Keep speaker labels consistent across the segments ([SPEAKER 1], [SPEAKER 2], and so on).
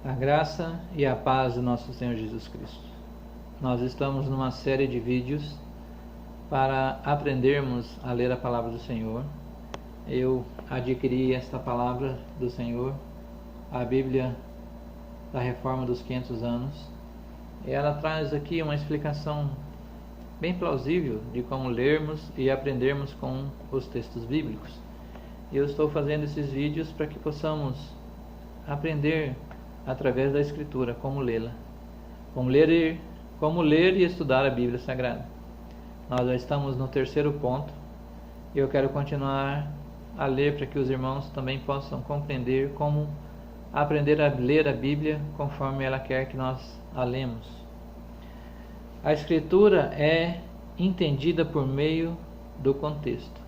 [SPEAKER 1] A graça e a paz do nosso Senhor Jesus Cristo. Nós estamos numa série de vídeos para aprendermos a ler a palavra do Senhor. Eu adquiri esta palavra do Senhor, a Bíblia da Reforma dos 500 anos. E ela traz aqui uma explicação bem plausível de como lermos e aprendermos com os textos bíblicos. Eu estou fazendo esses vídeos para que possamos aprender através da Escritura, como lê-la, como ler e estudar a Bíblia Sagrada. Nós já estamos no terceiro ponto e eu quero continuar a ler para que os irmãos também possam compreender como aprender a ler a Bíblia conforme ela quer que nós a lemos. A Escritura é entendida por meio do contexto.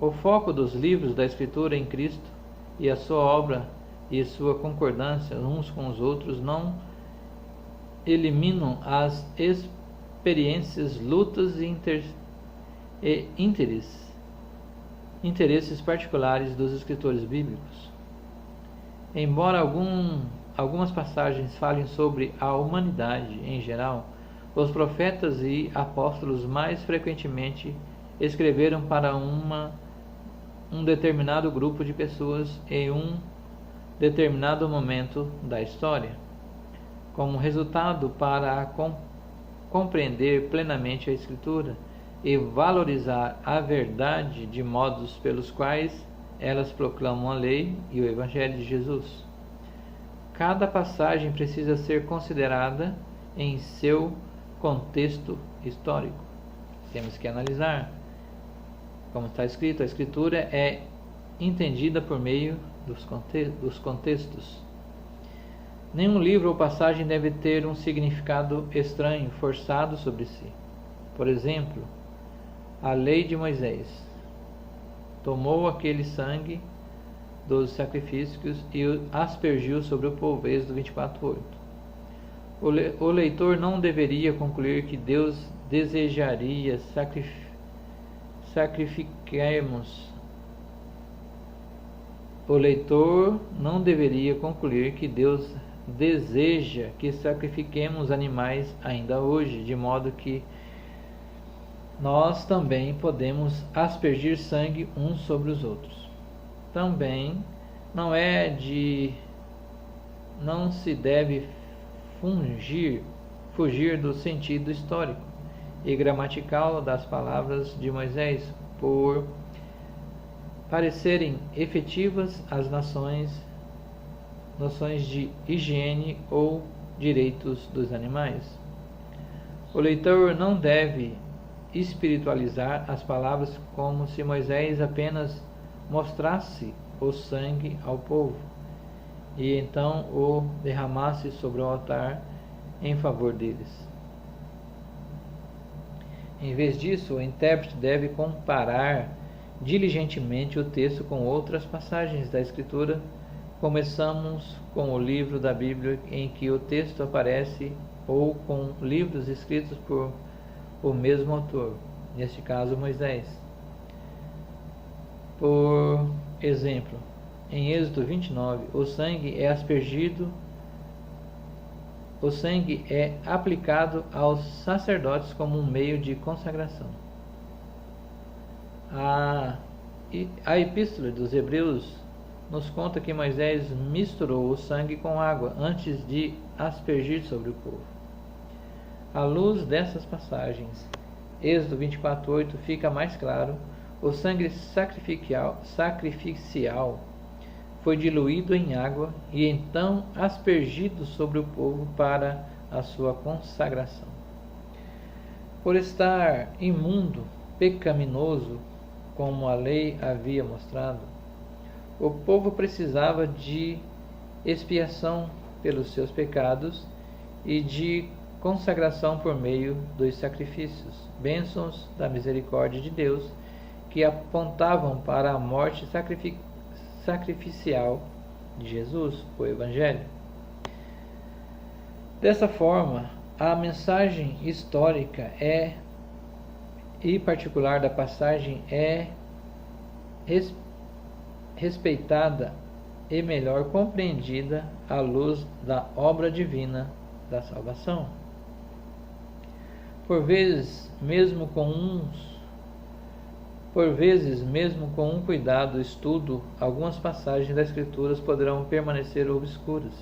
[SPEAKER 1] O foco dos livros da Escritura em Cristo e a sua obra e sua concordância uns com os outros não eliminam as experiências, lutas e interesses particulares dos escritores bíblicos. Embora algumas passagens falem sobre a humanidade em geral, os profetas e apóstolos mais frequentemente escreveram para um determinado grupo de pessoas em um determinado momento da história. Como resultado, para compreender plenamente a Escritura e valorizar a verdade de modos pelos quais elas proclamam a lei e o Evangelho de Jesus, cada passagem precisa ser considerada em seu contexto histórico. Temos que analisar. Como está escrito, a Escritura é entendida por meio dos contextos. Nenhum livro ou passagem deve ter um significado estranho, forçado sobre si. Por exemplo, a lei de Moisés tomou aquele sangue dos sacrifícios e o aspergiu sobre o povo. Êxodo 24:8. O leitor não deveria concluir que Deus desejaria sacrificarmos. O leitor não deveria concluir que Deus deseja que sacrifiquemos animais ainda hoje, de modo que nós também podemos aspergir sangue uns sobre os outros. Também não se deve fugir do sentido histórico e gramatical das palavras de Moisés, por parecerem efetivas às noções de higiene ou direitos dos animais. O leitor não deve espiritualizar as palavras como se Moisés apenas mostrasse o sangue ao povo e então o derramasse sobre o altar em favor deles. Em vez disso, o intérprete deve comparar diligentemente o texto com outras passagens da Escritura. Começamos com o livro da Bíblia em que o texto aparece, ou com livros escritos por o mesmo autor, neste caso Moisés. Por exemplo, em Êxodo 29, o sangue é aplicado aos sacerdotes como um meio de consagração. A Epístola dos Hebreus nos conta que Moisés misturou o sangue com água antes de aspergir sobre o povo. À luz dessas passagens, Êxodo 24:8 fica mais claro: o sangue sacrificial foi diluído em água e então aspergido sobre o povo para a sua consagração. Por estar imundo, pecaminoso, como a lei havia mostrado, o povo precisava de expiação pelos seus pecados e de consagração por meio dos sacrifícios, bênçãos da misericórdia de Deus, que apontavam para a morte sacrificial de Jesus, o Evangelho. Dessa forma, a mensagem histórica e particular da passagem é respeitada e melhor compreendida à luz da obra divina da salvação. Por vezes, mesmo com um cuidado estudo, algumas passagens das Escrituras poderão permanecer obscuras.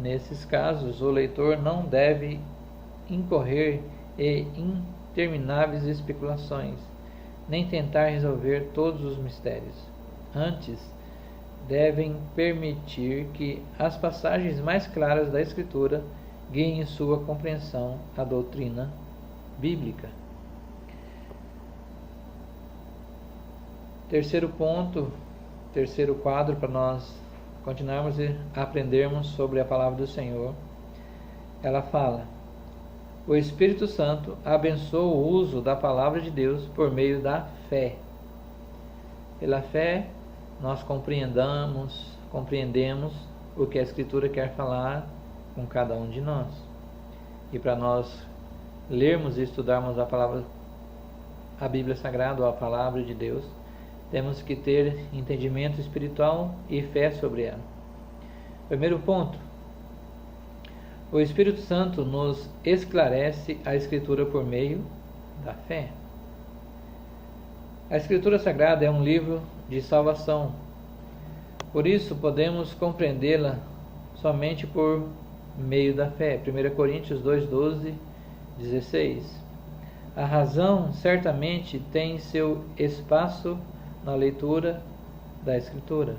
[SPEAKER 1] Nesses casos, o leitor não deve incorrer em intermináveis especulações, nem tentar resolver todos os mistérios. Antes, devem permitir que as passagens mais claras da Escritura guiem sua compreensão à doutrina bíblica. Terceiro ponto, terceiro quadro para nós continuarmos e aprendermos sobre a palavra do Senhor. Ela fala: o Espírito Santo abençoa o uso da palavra de Deus por meio da fé. Pela fé, nós compreendemos o que a Escritura quer falar com cada um de nós. E para nós lermos e estudarmos a Bíblia Sagrada, ou a palavra de Deus, temos que ter entendimento espiritual e fé sobre ela. Primeiro ponto: o Espírito Santo nos esclarece a Escritura por meio da fé. A Escritura Sagrada é um livro de salvação. Por isso, podemos compreendê-la somente por meio da fé. 1 Coríntios 2:12, 16. A razão certamente tem seu espaço na leitura da Escritura.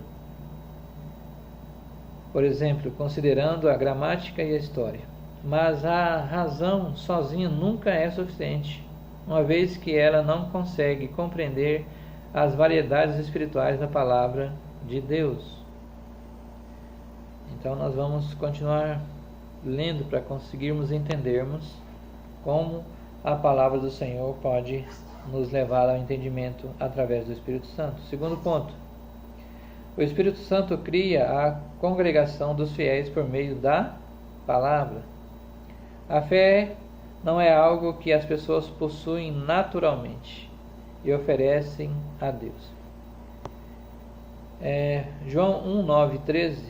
[SPEAKER 1] Por exemplo, considerando a gramática e a história. Mas a razão sozinha nunca é suficiente, uma vez que ela não consegue compreender as variedades espirituais da palavra de Deus. Então nós vamos continuar lendo para conseguirmos entendermos como a palavra do Senhor pode nos levar ao entendimento através do Espírito Santo. Segundo ponto: o Espírito Santo cria a congregação dos fiéis por meio da palavra. A fé não é algo que as pessoas possuem naturalmente e oferecem a Deus. João 1:9-13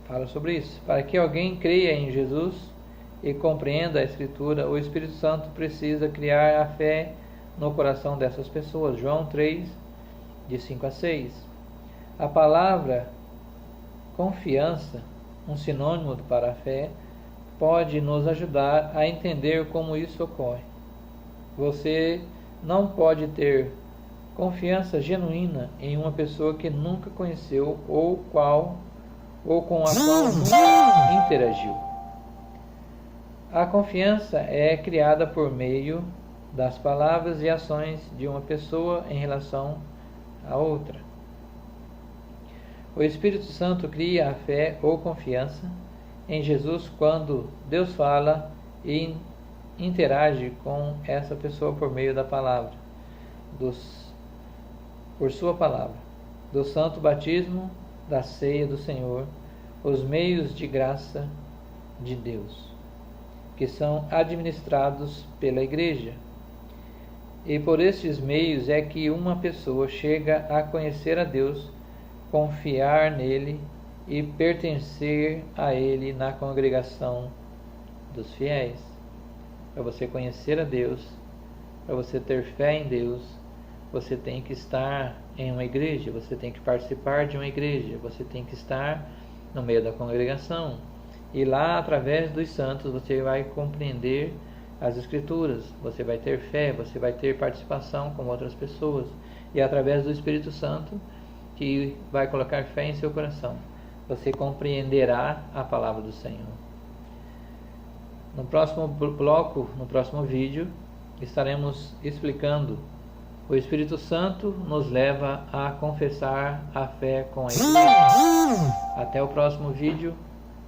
[SPEAKER 1] fala sobre isso. Para que alguém creia em Jesus e compreenda a Escritura, o Espírito Santo precisa criar a fé no coração dessas pessoas. João 3:5-6. A palavra confiança, um sinônimo para a fé, pode nos ajudar a entender como isso ocorre. Você não pode ter confiança genuína em uma pessoa que nunca conheceu ou com a qual nunca interagiu. A confiança é criada por meio das palavras e ações de uma pessoa em relação a outra. O Espírito Santo cria a fé ou confiança em Jesus quando Deus fala e interage com essa pessoa por meio da palavra, por sua palavra, do santo batismo, da ceia do Senhor, os meios de graça de Deus, que são administrados pela Igreja. E por estes meios é que uma pessoa chega a conhecer a Deus, confiar nele e pertencer a ele na congregação dos fiéis. Para você conhecer a Deus, para você ter fé em Deus, você tem que estar em uma igreja, você tem que participar de uma igreja, você tem que estar no meio da congregação. E lá, através dos santos, você vai compreender as Escrituras, você vai ter fé, você vai ter participação com outras pessoas. E através do Espírito Santo, que vai colocar fé em seu coração, você compreenderá a palavra do Senhor. No próximo bloco, no próximo vídeo, estaremos explicando: o Espírito Santo nos leva a confessar a fé com a Igreja. Até o próximo vídeo.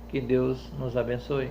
[SPEAKER 1] Que Deus nos abençoe.